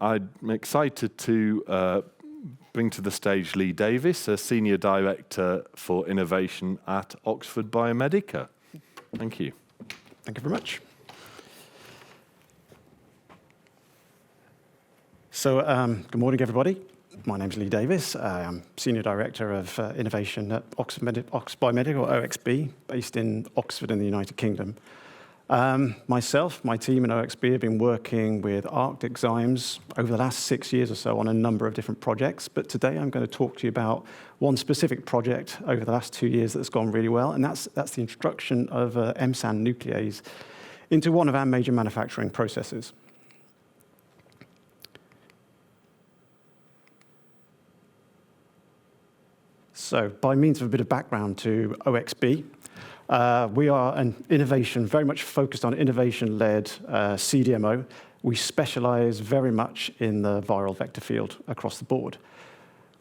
I'm excited to bring to the stage Lee Davies, a Senior Director for Innovation at Oxford Biomedica. Thank you. Thank you very much. So, good morning, everybody. My name's Lee Davies. I'm Senior Director of Innovation at Oxford Biomedica, or OXB, based in Oxford in the United Kingdom. Myself, my team in OXB have been working with ArcticZymes over the last 6 years or so on a number of different projects, but today I'm going to talk to you about one specific project over the last 2 years that's gone really well, and that's the introduction of MSAN nuclease into one of our major manufacturing processes. So, by means of a bit of background to OXB, we are an innovation, very much focused on innovation-led CDMO. We specialize very much in the viral vector field across the board.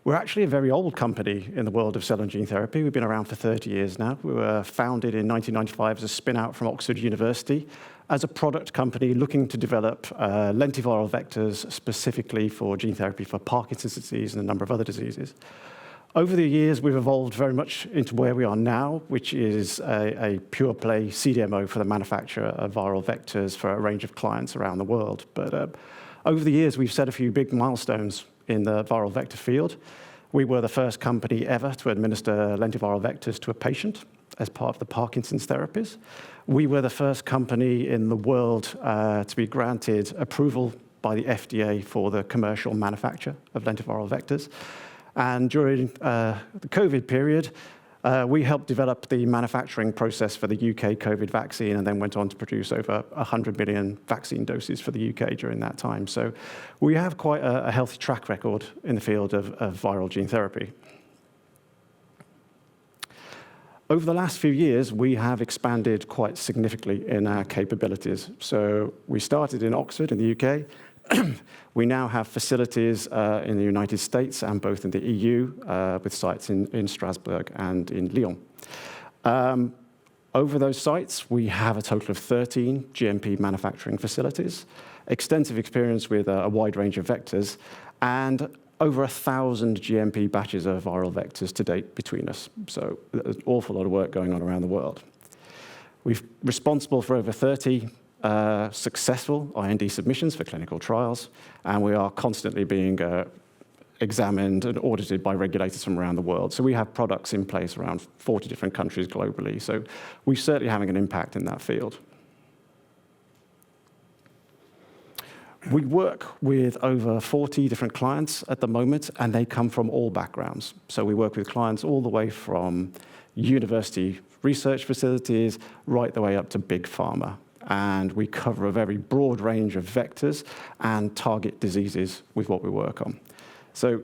We're actually a very old company in the world of cell and gene therapy. We've been around for 30 years now. We were founded in 1995 as a spin-out from Oxford University as a product company looking to develop lentiviral vectors specifically for gene therapy for Parkinson's disease and a number of other diseases. Over the years, we've evolved very much into where we are now, which is a pure-play CDMO for the manufacture of viral vectors for a range of clients around the world. But over the years, we've set a few big milestones in the viral vector field. We were the first company ever to administer lentiviral vectors to a patient as part of the Parkinson's therapies. We were the first company in the world to be granted approval by the FDA for the commercial manufacture of lentiviral vectors. And during the COVID period, we helped develop the manufacturing process for the UK COVID vaccine and then went on to produce over 100 million vaccine doses for the UK during that time. So we have quite a healthy track record in the field of viral gene therapy. Over the last few years, we have expanded quite significantly in our capabilities. So we started in Oxford in the UK. We now have facilities in the United States and both in the EU, with sites in Strasbourg and in Lyon. Over those sites, we have a total of 13 GMP manufacturing facilities, extensive experience with a wide range of vectors, and over 1,000 GMP batches of viral vectors to date between us. So there's an awful lot of work going on around the world. We're responsible for over 30 successful IND submissions for clinical trials, and we are constantly being examined and audited by regulators from around the world. So we have products in place around 40 different countries globally. So we're certainly having an impact in that field. We work with over 40 different clients at the moment, and they come from all backgrounds. So we work with clients all the way from university research facilities right the way up to big pharma. And we cover a very broad range of vectors and target diseases with what we work on. So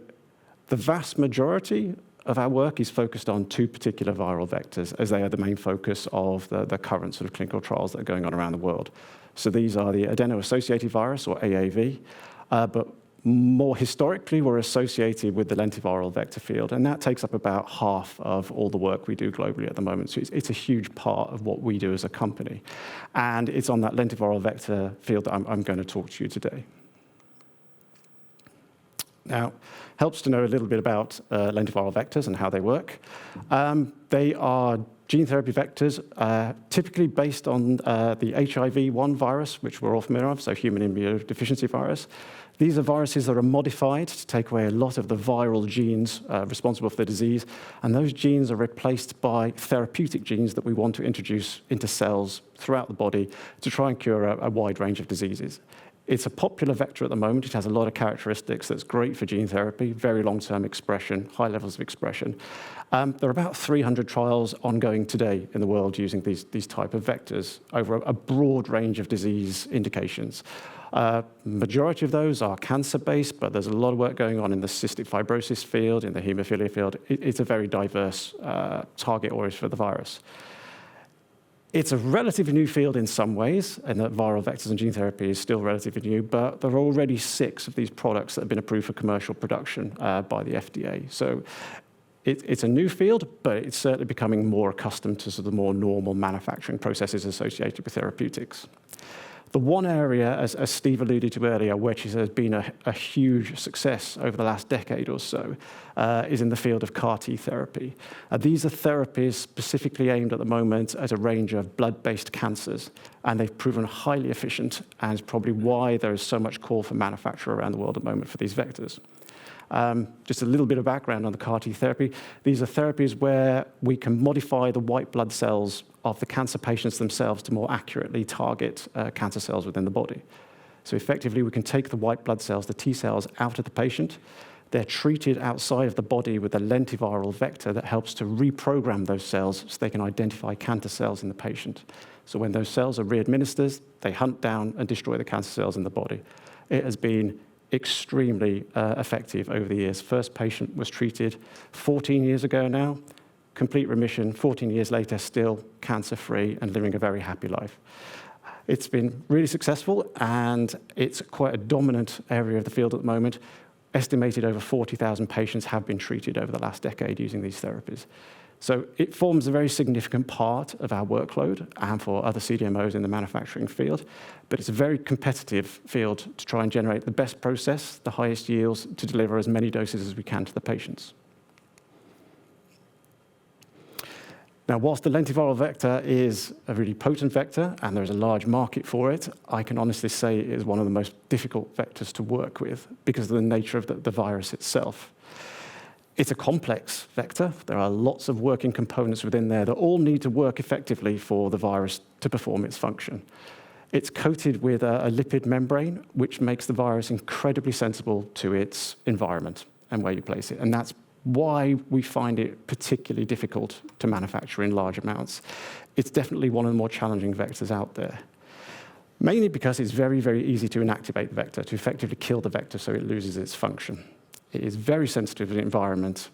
the vast majority of our work is focused on two particular viral vectors, as they are the main focus of the current sort of clinical trials that are going on around the world. So these are the adeno-associated virus, or AAV, but more historically, we're associated with the lentiviral vector field, and that takes up about half of all the work we do globally at the moment. So it's a huge part of what we do as a company. And it's on that lentiviral vector field that I'm going to talk to you today. Now, helps to know a little bit about lentiviral vectors and how they work. They are gene therapy vectors, typically based on the HIV-1 virus, which we're all familiar with, so human immunodeficiency virus. These are viruses that are modified to take away a lot of the viral genes responsible for the disease, and those genes are replaced by therapeutic genes that we want to introduce into cells throughout the body to try and cure a wide range of diseases. It's a popular vector at the moment. It has a lot of characteristics that's great for gene therapy, very long-term expression, high levels of expression. There are about 300 trials ongoing today in the world using these type of vectors over a broad range of disease indications. Majority of those are cancer-based, but there's a lot of work going on in the cystic fibrosis field, in the hemophilia field. It's a very diverse target area for the virus. It's a relatively new field in some ways, and that viral vectors and gene therapy is still relatively new, but there are already 6 of these products that have been approved for commercial production by the FDA. So it's a new field, but it's certainly becoming more accustomed to sort of the more normal manufacturing processes associated with therapeutics. The one area, as Steve alluded to earlier, which has been a huge success over the last decade or so, is in the field of CAR T therapy. These are therapies specifically aimed at the moment at a range of blood-based cancers, and they've proven highly efficient, and is probably why there is so much call for manufacture around the world at the moment for these vectors. Just a little bit of background on the CAR T therapy. These are therapies where we can modify the white blood cells of the cancer patients themselves to more accurately target cancer cells within the body. So effectively, we can take the white blood cells, the T cells, out of the patient. They're treated outside of the body with a lentiviral vector that helps to reprogram those cells so they can identify cancer cells in the patient. So when those cells are re-administered, they hunt down and destroy the cancer cells in the body. It has been extremely effective over the years. First patient was treated 14 years ago now, complete remission, 14 years later, still cancer-free and living a very happy life. It's been really successful, and it's quite a dominant area of the field at the moment. Estimated over 40,000 patients have been treated over the last decade using these therapies. So it forms a very significant part of our workload and for other CDMOs in the manufacturing field, but it's a very competitive field to try and generate the best process, the highest yields, to deliver as many doses as we can to the patients. Now, whilst the lentiviral vector is a really potent vector and there's a large market for it, I can honestly say it is one of the most difficult vectors to work with because of the nature of the virus itself. It's a complex vector. There are lots of working components within there that all need to work effectively for the virus to perform its function. It's coated with a lipid membrane, which makes the virus incredibly sensible to its environment and where you place it. And that's why we find it particularly difficult to manufacture in large amounts. It's definitely one of the more challenging vectors out there, mainly because it's very, very easy to inactivate the vector, to effectively kill the vector so it loses its function. It is very sensitive to the environment.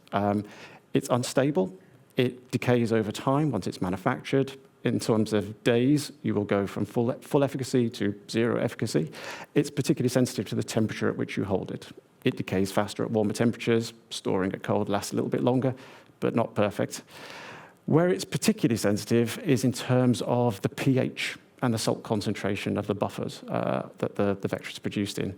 It's unstable. It decays over time once it's manufactured. In terms of days, you will go from full efficacy to zero efficacy. It's particularly sensitive to the temperature at which you hold it. It decays faster at warmer temperatures. Storing it cold lasts a little bit longer, but not perfect. Where it's particularly sensitive is in terms of the pH and the salt concentration of the buffers that the vector is produced in.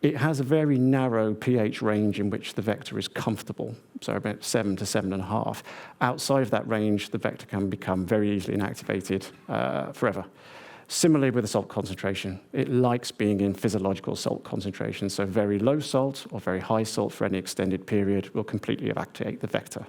It has a very narrow pH range in which the vector is comfortable, so about 7 to 7.5. Outside of that range, the vector can become very easily inactivated forever. Similarly with the salt concentration, it likes being in physiological salt concentration, so very low salt or very high salt for any extended period will completely evacuate the vector.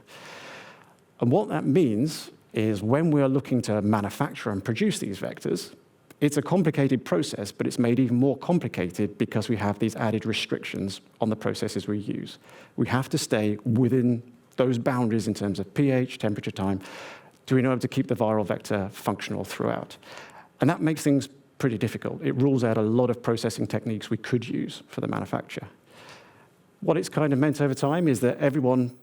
And what that means is when we are looking to manufacture and produce these vectors, it's a complicated process, but it's made even more complicated because we have these added restrictions on the processes we use. We have to stay within those boundaries in terms of pH, temperature, time, to be able to keep the viral vector functional throughout. And that makes things pretty difficult. It rules out a lot of processing techniques we could use for the manufacture. What it's kind of meant over time is that everyone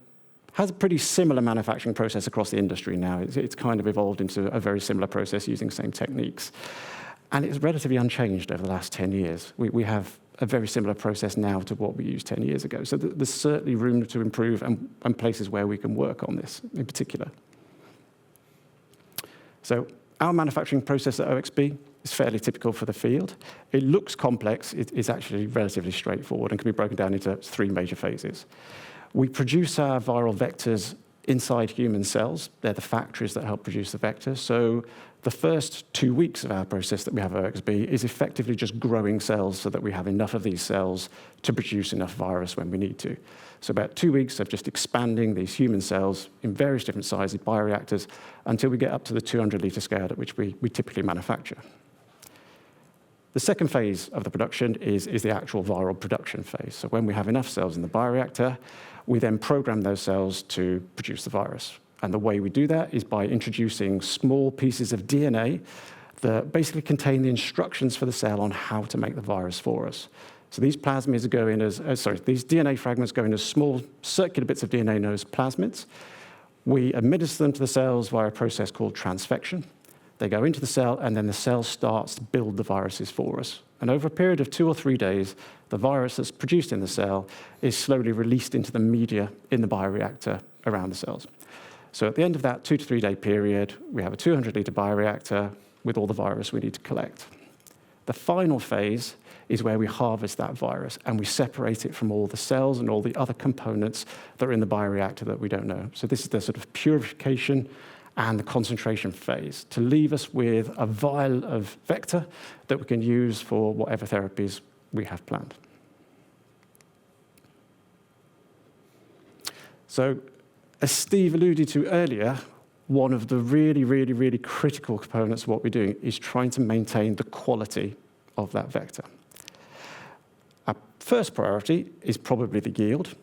has a pretty similar manufacturing process across the industry now. It's kind of evolved into a very similar process using the same techniques. And it's relatively unchanged over the last 10 years. We have a very similar process now to what we used 10 years ago. So there's certainly room to improve and places where we can work on this in particular. So our manufacturing process at OXB is fairly typical for the field. It looks complex. It is actually relatively straightforward and can be broken down into 3 major phases. We produce our viral vectors inside human cells. They're the factories that help produce the vectors. So the first 2 weeks of our process that we have at OXB is effectively just growing cells so that we have enough of these cells to produce enough virus when we need to. So about 2 weeks of just expanding these human cells in various different sizes, bioreactors, until we get up to the 200-liter scale at which we typically manufacture. The second phase of the production is the actual viral production phase. So when we have enough cells in the bioreactor, we then program those cells to produce the virus. And the way we do that is by introducing small pieces of DNA that basically contain the instructions for the cell on how to make the virus for us. So these plasmids go in as, these DNA fragments go in as small circular bits of DNA known as plasmids. We administer them to the cells via a process called transfection. They go into the cell, and then the cell starts to build the viruses for us. And over a period of 2 or 3 days, the virus that's produced in the cell is slowly released into the media in the bioreactor around the cells. So at the end of that 2 to 3 day period, we have a 200-liter bioreactor with all the virus we need to collect. The final phase is where we harvest that virus and we separate it from all the cells and all the other components that are in the bioreactor that we don't know. So this is the sort of purification and the concentration phase to leave us with a vial of vector that we can use for whatever therapies we have planned. So, as Steve alluded to earlier, one of the really critical components of what we're doing is trying to maintain the quality of that vector. Our first priority is probably the yield.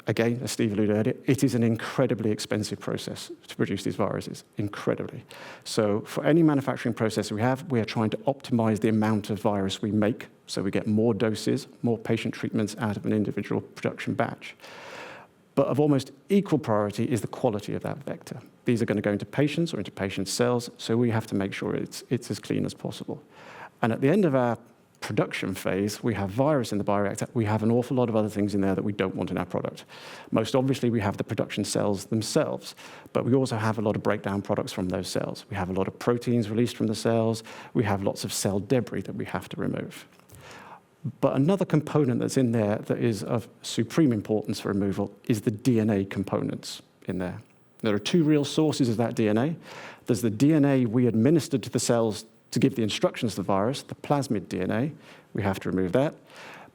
Again, as Steve alluded earlier, it is an incredibly expensive process to produce these viruses, incredibly. So for any manufacturing process we are trying to optimize the amount of virus we make so we get more doses, more patient treatments out of an individual production batch. But of almost equal priority is the quality of that vector. These are going to go into patients or into patient cells, so we have to make sure it's as clean as possible. And at the end of our production phase, we have virus in the bioreactor. We have an awful lot of other things in there that we don't want in our product. Most obviously, we have the production cells themselves, but we also have a lot of breakdown products from those cells. We have a lot of proteins released from the cells. We have lots of cell debris that we have to remove. But another component that's in there that is of supreme importance for removal is the DNA components in there. There are two real sources of that DNA. There's the DNA we administered to the cells to give the instructions to the virus, the plasmid DNA. We have to remove that.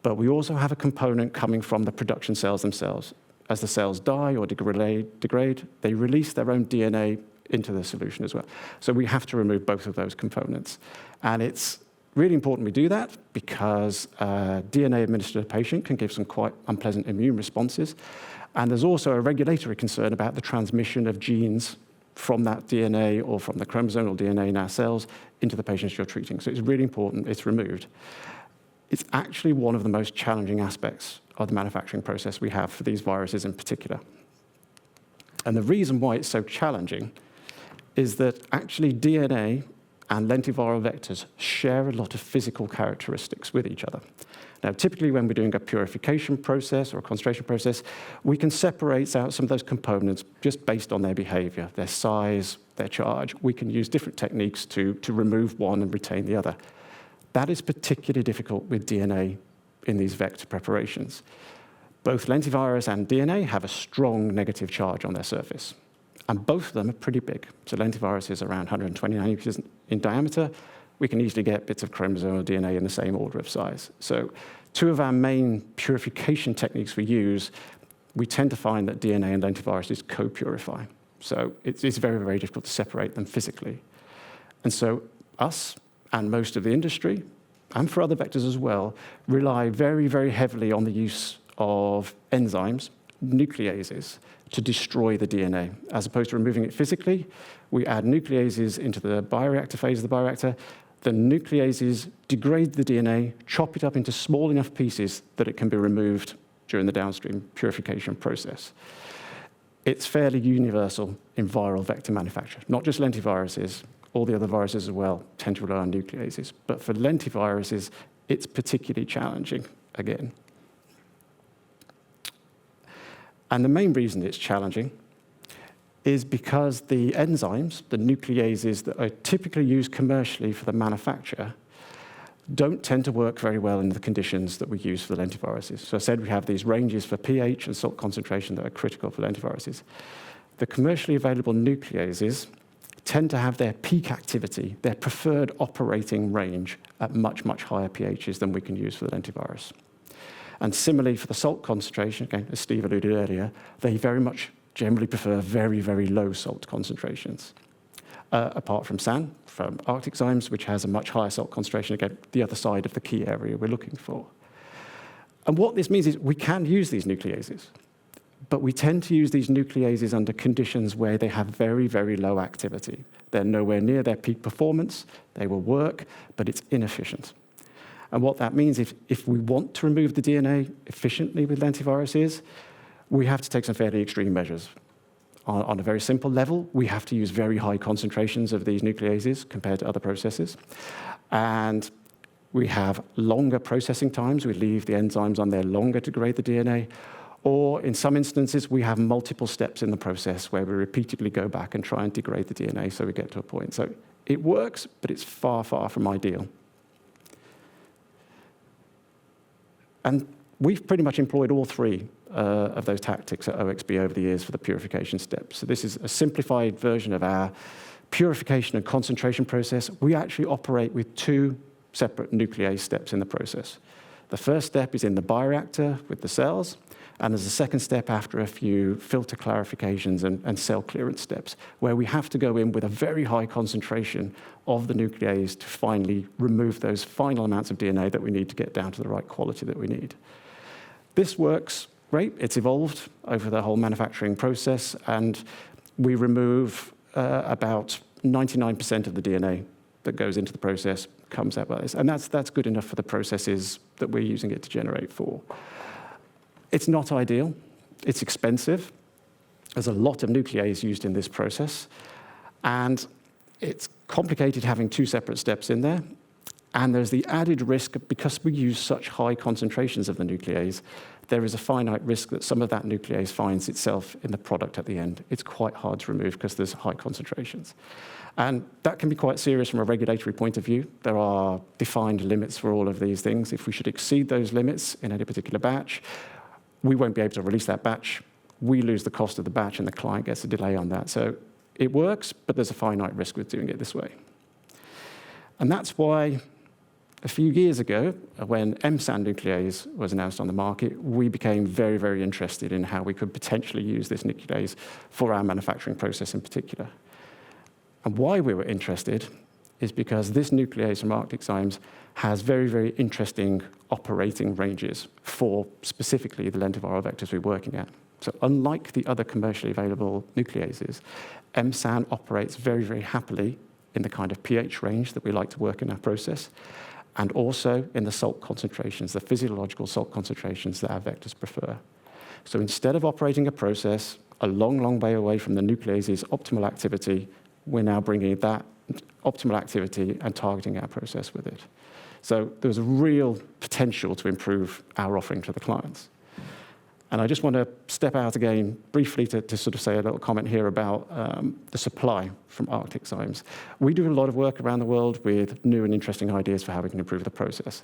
But we also have a component coming from the production cells themselves. As the cells die or degrade, they release their own DNA into the solution as well. So we have to remove both of those components. And it's really important we do that because DNA administered to a patient can give some quite unpleasant immune responses. And there's also a regulatory concern about the transmission of genes from that DNA or from the chromosomal DNA in our cells into the patients you're treating. So it's really important it's removed. It's actually one of the most challenging aspects of the manufacturing process we have for these viruses in particular. And the reason why it's so challenging is that actually DNA and lentiviral vectors share a lot of physical characteristics with each other. Now, typically when we're doing a purification process or a concentration process, we can separate out some of those components just based on their behavior, their size, their charge. We can use different techniques to remove one and retain the other. That is particularly difficult with DNA in these vector preparations. Both lentivirus and DNA have a strong negative charge on their surface. And both of them are pretty big. So lentivirus is around 120 nanometers in diameter. We can easily get bits of chromosomal DNA in the same order of size. So two of our main purification techniques we use, we tend to find that DNA and lentiviruses co-purify. So it's very difficult to separate them physically. And so us and most of the industry, and for other vectors as well, rely very heavily on the use of enzymes, nucleases, to destroy the DNA. As opposed to removing it physically, we add nucleases into the bioreactor phase of the bioreactor. The nucleases degrade the DNA, chop it up into small enough pieces that it can be removed during the downstream purification process. It's fairly universal in viral vector manufacture, not just lentiviruses, all the other viruses as well tend to rely on nucleases. But for lentiviruses, it's particularly challenging again. And the main reason it's challenging is because the enzymes, the nucleases that are typically used commercially for the manufacture, don't tend to work very well in the conditions that we use for the lentiviruses. So I said we have these ranges for pH and salt concentration that are critical for lentiviruses. The commercially available nucleases tend to have their peak activity, their preferred operating range at much higher pHs than we can use for the lentivirus. And similarly for the salt concentration, again, as Steve alluded earlier, they very much generally prefer very low salt concentrations. Apart from SAN, from Arctic zymes, which has a much higher salt concentration, again, the other side of the key area we're looking for. And what this means is we can use these nucleases, but we tend to use these nucleases under conditions where they have very low activity. They're nowhere near their peak performance. They will work, but it's inefficient. And what that means, if we want to remove the DNA efficiently with lentiviruses, we have to take some fairly extreme measures. On a very simple level, we have to use very high concentrations of these nucleases compared to other processes. And we have longer processing times. We leave the enzymes on there longer to degrade the DNA. Or in some instances, we have multiple steps in the process where we repeatedly go back and try and degrade the DNA so we get to a point. So it works, but it's far from ideal. And we've pretty much employed all three of those tactics at OXB over the years for the purification steps. So this is a simplified version of our purification and concentration process. We actually operate with two separate nuclease steps in the process. The first step is in the bioreactor with the cells, and there's a second step after a few filter clarifications and cell clearance steps, where we have to go in with a very high concentration of the nuclease to finally remove those final amounts of DNA that we need to get down to the right quality that we need. This works great. It's evolved over the whole manufacturing process, and we remove about 99% of the DNA that goes into the process comes out by this. And that's good enough for the processes that we're using it to generate for. It's not ideal. It's expensive. There's a lot of nuclease used in this process. And it's complicated having two separate steps in there. And there's the added risk, because we use such high concentrations of the nuclease, there is a finite risk that some of that nuclease finds itself in the product at the end. It's quite hard to remove because there's high concentrations. And that can be quite serious from a regulatory point of view. There are defined limits for all of these things. If we should exceed those limits in any particular batch, we won't be able to release that batch. We lose the cost of the batch, and the client gets a delay on that. So it works, but there's a finite risk with doing it this way. And that's why a few years ago, when MSAN nuclease was announced on the market, we became very, very interested in how we could potentially use this nuclease for our manufacturing process in particular. And why we were interested is because this nuclease from ArcticZymes has very, very interesting operating ranges for specifically the lentiviral vectors we're working at. So unlike the other commercially available nucleases, MSAN operates very, very happily in the kind of pH range that we like to work in our process, and also in the salt concentrations, the physiological salt concentrations that our vectors prefer. So instead of operating a process a long, long way away from the nuclease's optimal activity, we're now bringing that optimal activity and targeting our process with it. So there's a real potential to improve our offering to the clients. And I just want to step out again briefly to sort of say a little comment here about the supply from ArcticZymes. We do a lot of work around the world with new and interesting ideas for how we can improve the process.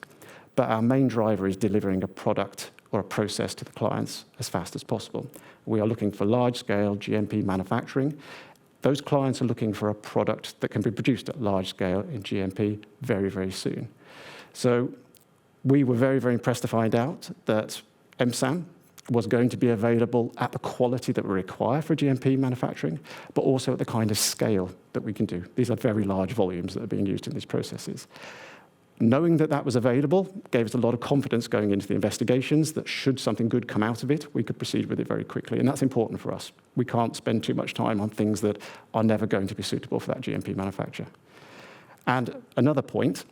But our main driver is delivering a product or a process to the clients as fast as possible. We are looking for large-scale GMP manufacturing. Those clients are looking for a product that can be produced at large scale in GMP very, very soon. So we were very, very impressed to find out that MSAN was going to be available at the quality that we require for GMP manufacturing, but also at the kind of scale that we can do. These are very large volumes that are being used in these processes. Knowing that that was available gave us a lot of confidence going into the investigations that should something good come out of it, we could proceed with it very quickly. And that's important for us. We can't spend too much time on things that are never going to be suitable for that GMP manufacture. And another point,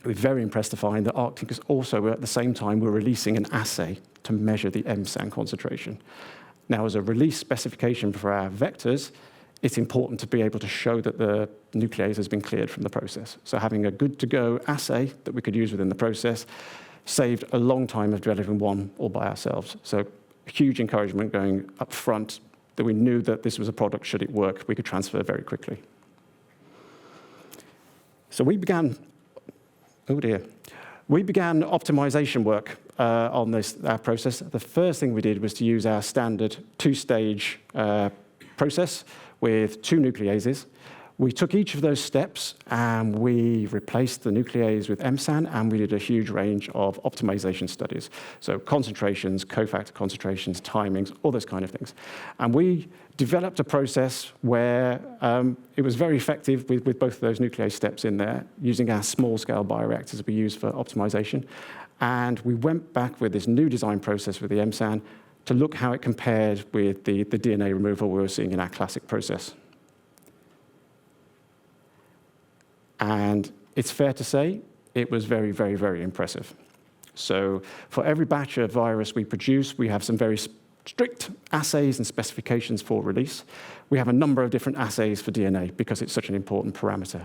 we're very impressed to find that Arctic is also, at the same time, we're releasing an assay to measure the MSAN concentration. Now, as a release specification for our vectors, it's important to be able to show that the nuclease has been cleared from the process. So having a good-to-go assay that we could use within the process saved a long time of developing one all by ourselves. So huge encouragement going up front that we knew that this was a product, should it work, we could transfer very quickly. So we began optimization work on our process. The first thing we did was to use our standard two-stage process with two nucleases. We took each of those steps and we replaced the nuclease with MSAN, and we did a huge range of optimization studies. So concentrations, cofactor concentrations, timings, all those kind of things. And we developed a process where it was very effective with both of those nuclease steps in there, using our small-scale bioreactors we use for optimization. And we went back with this new design process with the MSAN to look how it compared with the DNA removal we were seeing in our classic process. And it's fair to say it was very, very, very impressive. So for every batch of virus we produce, we have some very strict assays and specifications for release. We have a number of different assays for DNA because it's such an important parameter.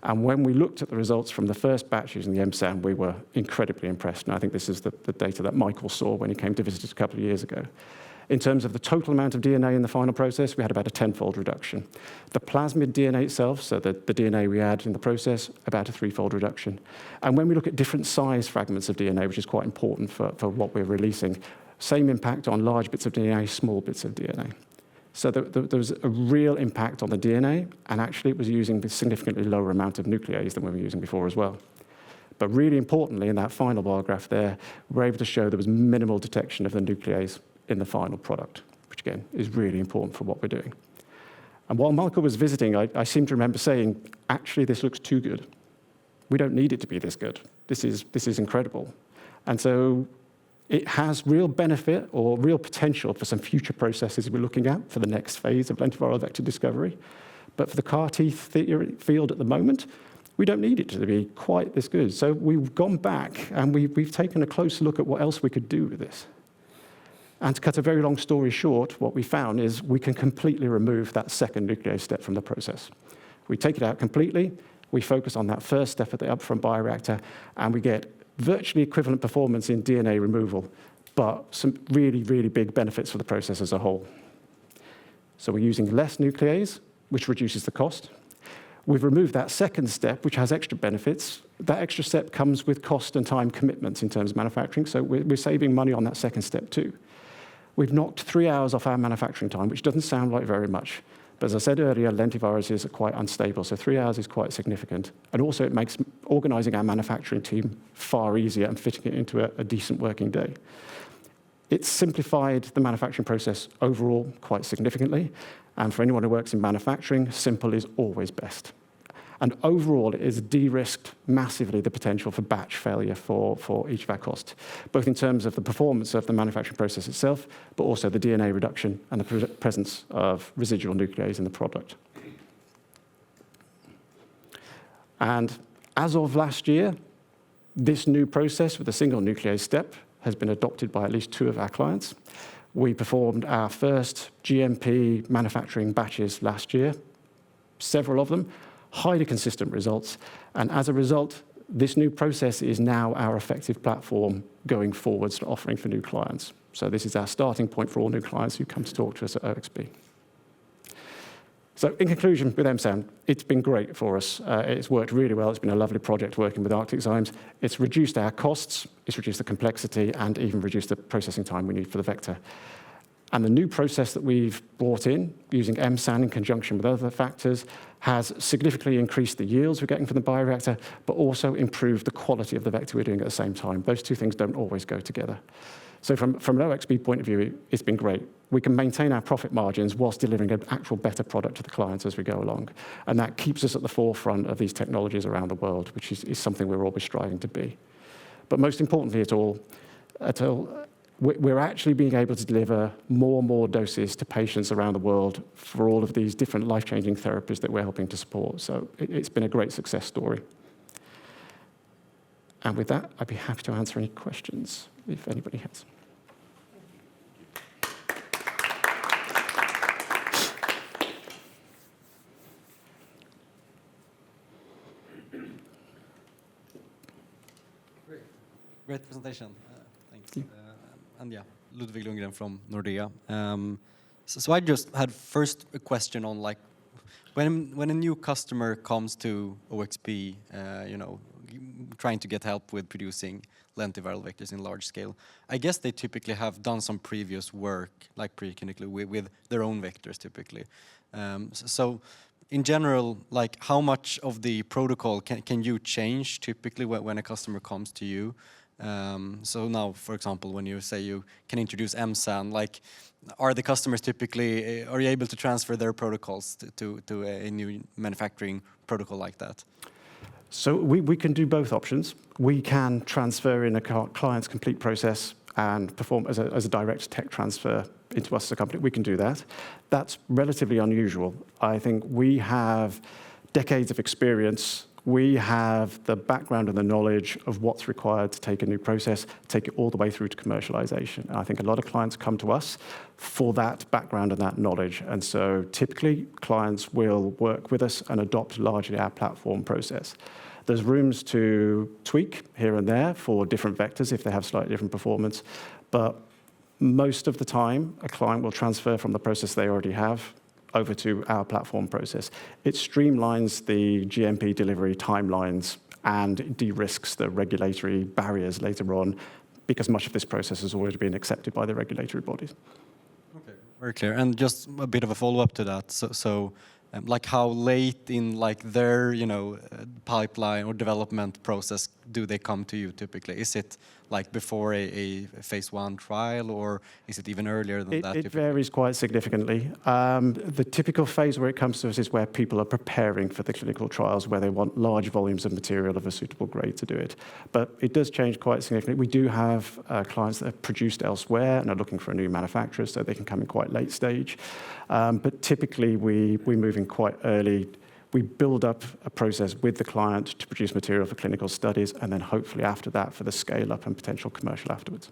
And when we looked at the results from the first batch using the MSAN, we were incredibly impressed. And I think this is the data that Michael saw when he came to visit us a couple of years ago. In terms of the total amount of DNA in the final process, we had about a 10-fold reduction. The plasmid DNA itself, so the DNA we add in the process, about a 3-fold reduction. And when we look at different size fragments of DNA, which is quite important for what we're releasing, same impact on large bits of DNA, small bits of DNA. So there was a real impact on the DNA, and actually it was using a significantly lower amount of nuclease than we were using before as well. But really importantly, in that final bar graph there, we're able to show there was minimal detection of the nuclease in the final product, which again is really important for what we're doing. And while Michael was visiting, I seem to remember saying, actually, this looks too good. We don't need it to be this good. This is incredible. And so it has real benefit or real potential for some future processes we're looking at for the next phase of lentiviral vector discovery. But for the CAR-T field at the moment, we don't need it to be quite this good. So we've gone back and we've taken a close look at what else we could do with this. And to cut a very long story short, what we found is we can completely remove that second nuclease step from the process. We take it out completely, we focus on that first step at the upfront bioreactor, and we get virtually equivalent performance in DNA removal, but some really, really big benefits for the process as a whole. So we're using less nuclease, which reduces the cost. We've removed that second step, which has extra benefits. That extra step comes with cost and time commitments in terms of manufacturing, so we're saving money on that second step too. We've knocked 3 hours off our manufacturing time, which doesn't sound like very much. But as I said earlier, lentiviruses are quite unstable, so 3 hours is quite significant. And also it makes organizing our manufacturing team far easier and fitting it into a decent working day. It's simplified the manufacturing process overall quite significantly. And for anyone who works in manufacturing, simple is always best. And overall, it has de-risked massively the potential for batch failure for each of our costs, both in terms of the performance of the manufacturing process itself, but also the DNA reduction and the presence of residual nuclease in the product. And as of last year, this new process with a single nuclease step has been adopted by at least 2 of our clients. We performed our first GMP manufacturing batches last year, several of them, highly consistent results. And as a result, this new process is now our effective platform going forwards to offering for new clients. So this is our starting point for all new clients who come to talk to us at OXB. So in conclusion, with MSAN, it's been great for us. It's worked really well. It's been a lovely project working with ArcticZymes. It's reduced our costs, it's reduced the complexity, and even reduced the processing time we need for the vector. And the new process that we've brought in, using MSAN in conjunction with other factors, has significantly increased the yields we're getting from the bioreactor, but also improved the quality of the vector we're doing at the same time. Those two things don't always go together. So from an OXB point of view, it's been great. We can maintain our profit margins whilst delivering an actual better product to the clients as we go along. And that keeps us at the forefront of these technologies around the world, which is something we're always striving to be. But most importantly we're actually being able to deliver more and more doses to patients around the world for all of these different life-changing therapies that we're helping to support. So it's been a great success story. And with that, I'd be happy to answer any questions if anybody has. Great presentation. Thanks. And yeah, Ludwig Lundgren from Nordea. So I just had first a question on like when a new customer comes to OXB, trying to get help with producing lentiviral vectors in large scale. I guess they typically have done some previous work, like preclinically, with their own vectors typically. So in general, like how much of the protocol can you change typically when a customer comes to you? So now, for example, when you say you can introduce MSAN, like, are the customers typically, are you able to transfer their protocols to a new manufacturing protocol like that? So we can do both options. We can transfer in a client's complete process and perform as a direct tech transfer into us as a company. We can do that. That's relatively unusual. I think we have decades of experience. We have the background and the knowledge of what's required to take a new process, take it all the way through to commercialization. And I think a lot of clients come to us for that background and that knowledge. And so typically, clients will work with us and adopt largely our platform process. There's rooms to tweak here and there for different vectors if they have slightly different performance. But Most of the time, a client will transfer from the process they already have over to our platform process. It streamlines the GMP delivery timelines and de-risks the regulatory barriers later on, because much of this process has already been accepted by the regulatory bodies. Okay, very clear. And just a bit of a follow-up to that. So like how late in like their, pipeline or development process do they come to you typically? Is it like before a phase 1 trial, or is it even earlier than that? It varies quite significantly. The typical phase where it comes to us is where people are preparing for the clinical trials, where they want large volumes of material of a suitable grade to do it. But it does change quite significantly. We do have clients that have produced elsewhere and are looking for a new manufacturer, so they can come in quite late stage. But typically, we move in quite early. We build up a process with the client to produce material for clinical studies, and then hopefully after that for the scale-up and potential commercial afterwards.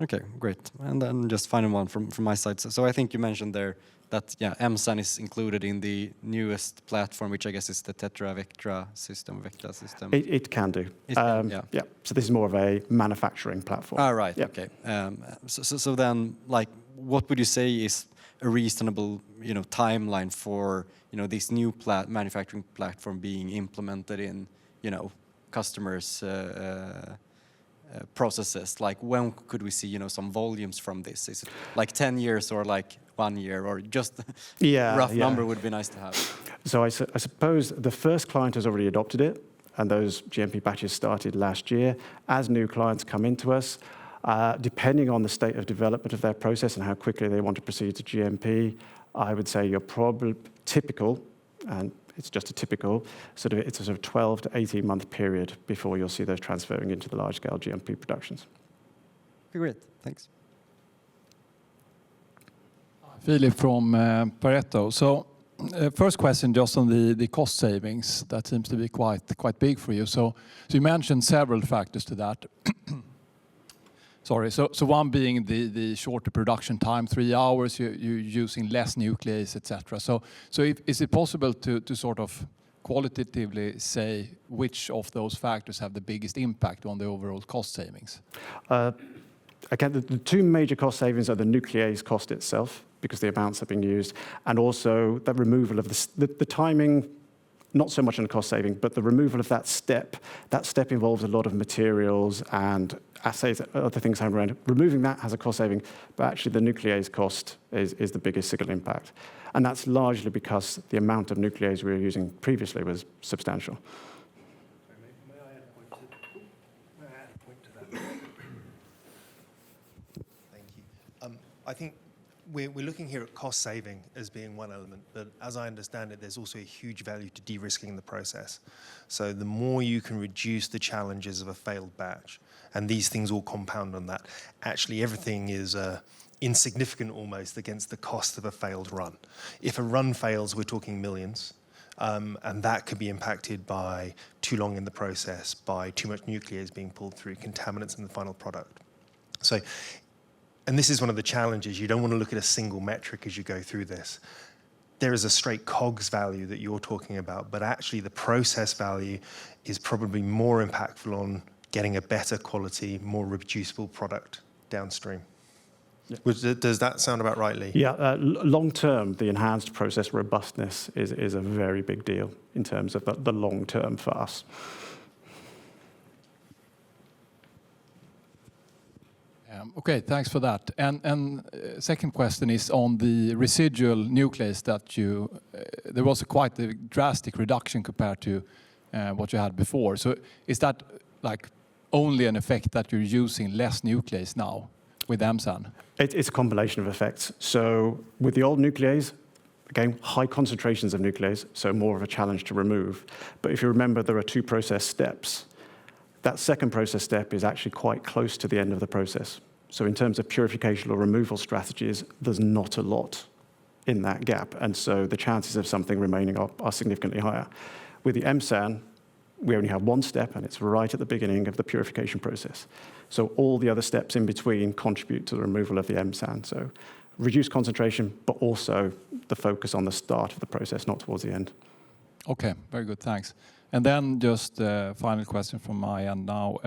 Okay, great. And then just final one from my side. So I think you mentioned there that, MSAN is included in the newest platform, which I guess is the Vectra system. It can do. Yeah. So this is more of a manufacturing platform. Ah, right. Yeah. Okay. So then, like, what would you say is a reasonable, timeline for, this new manufacturing platform being implemented in, customers' processes? Like, when could we see, some volumes from this? Is it like 10 years or like 1 year, or just a rough number would be nice to have? So I suppose the first client has already adopted it, and those GMP batches started last year. As new clients come into us, depending on the state of development of their process and how quickly they want to proceed to GMP, I would say you're probably typical, and it's just a typical, it's a sort of 12 to 18 month period before you'll see those transferring into the large scale GMP productions. Okay, great, thanks. Philip from Pareto. So first question just on the cost savings. That seems to be quite big for you. So you mentioned several factors to that. Sorry. So one being the shorter production time, 3 hours. You're using less nuclease, etc. So is it possible to sort of qualitatively say which of those factors have the biggest impact on the overall cost savings? Again, the two major cost savings are the nuclease cost itself, because the amounts have been used, and also the removal of the timing. Not so much on the cost saving, but the removal of that step. That step involves a lot of materials and assays, other things around. Removing that has a cost saving, but actually the nuclease cost is the biggest single impact. And that's largely because the amount of nuclease we were using previously was substantial. May I add a point to that? Thank you. I think we're looking here at cost saving as being one element, but as I understand it, there's also a huge value to de-risking the process. So the more you can reduce the challenges of a failed batch, and these things all compound on that, actually everything is insignificant almost against the cost of a failed run. If a run fails, we're talking millions, and that could be impacted by too long in the process, by too much nuclease being pulled through, contaminants in the final product. So, and this is one of the challenges. You don't want to look at a single metric as you go through this. There is a straight COGS value that you're talking about, but actually the process value is probably more impactful on getting a better quality, more reproducible product downstream. Yeah. Does that sound about right, Lee? Yeah, long term, the enhanced process robustness is a very big deal in terms of the long term for us. Okay, thanks for that. And second question is on the residual nuclease that there was quite a drastic reduction compared to what you had before. So is that like only an effect that you're using less nuclease now with MSAN? It's a combination of effects. So with the old nuclease, again, high concentrations of nuclease, so more of a challenge to remove. But if you remember, there are 2 process steps. That second process step is actually quite close to the end of the process. So in terms of purification or removal strategies, there's not a lot in that gap. And so the chances of something remaining are significantly higher. With the MSAN, we only have 1 step, and it's right at the beginning of the purification process. So all the other steps in between contribute to the removal of the MSAN. So reduced concentration, but also the focus on the start of the process, not towards the end. Okay, very good, thanks. And then just a final question from my end now.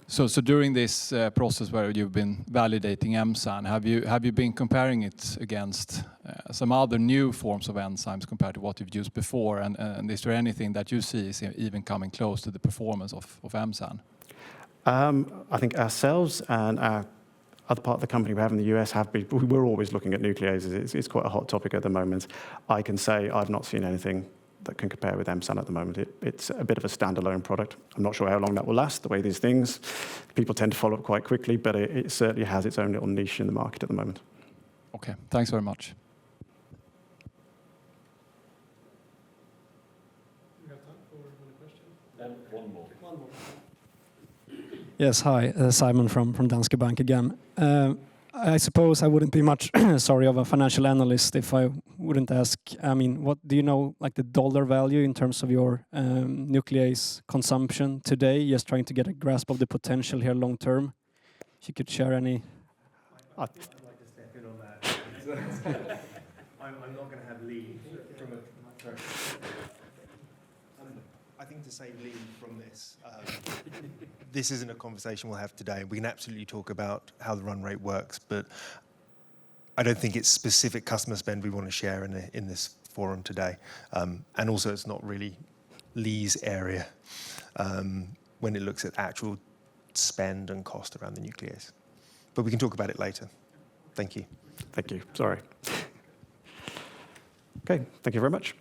So during this process where you've been validating MSAN, have you been comparing it against some other new forms of enzymes compared to what you've used before? And is there anything that you see is even coming close to the performance of MSAN? I think ourselves and our other part of the company we have in the US we're always looking at nucleases. It's quite a hot topic at the moment. I can say I've not seen anything that can compare with MSAN at the moment. It's a bit of a standalone product. I'm not sure how long that will last, the way these things, people tend to follow up quite quickly, but it certainly has its own little niche in the market at the moment. Okay, thanks very much. We have time for another question? One more. Yes, hi, Simon from Danske Bank again. I suppose I wouldn't be much sorry of a financial analyst if I wouldn't ask. I mean, what do you know, like the dollar value in terms of your nuclease consumption today? Just trying to get a grasp of the potential here long term. If you could share any. I'd like to step in on that. I'm not going to have lead from a. I think to save lead from this, this isn't a conversation we'll have today. We can absolutely talk about how the run rate works, but I don't think it's specific customer spend we want to share in this forum today. And also, it's not really Lee's area when it looks at actual spend and cost around the nuclease. But we can talk about it later. Thank you. Thank you. Sorry. Okay, thank you very much.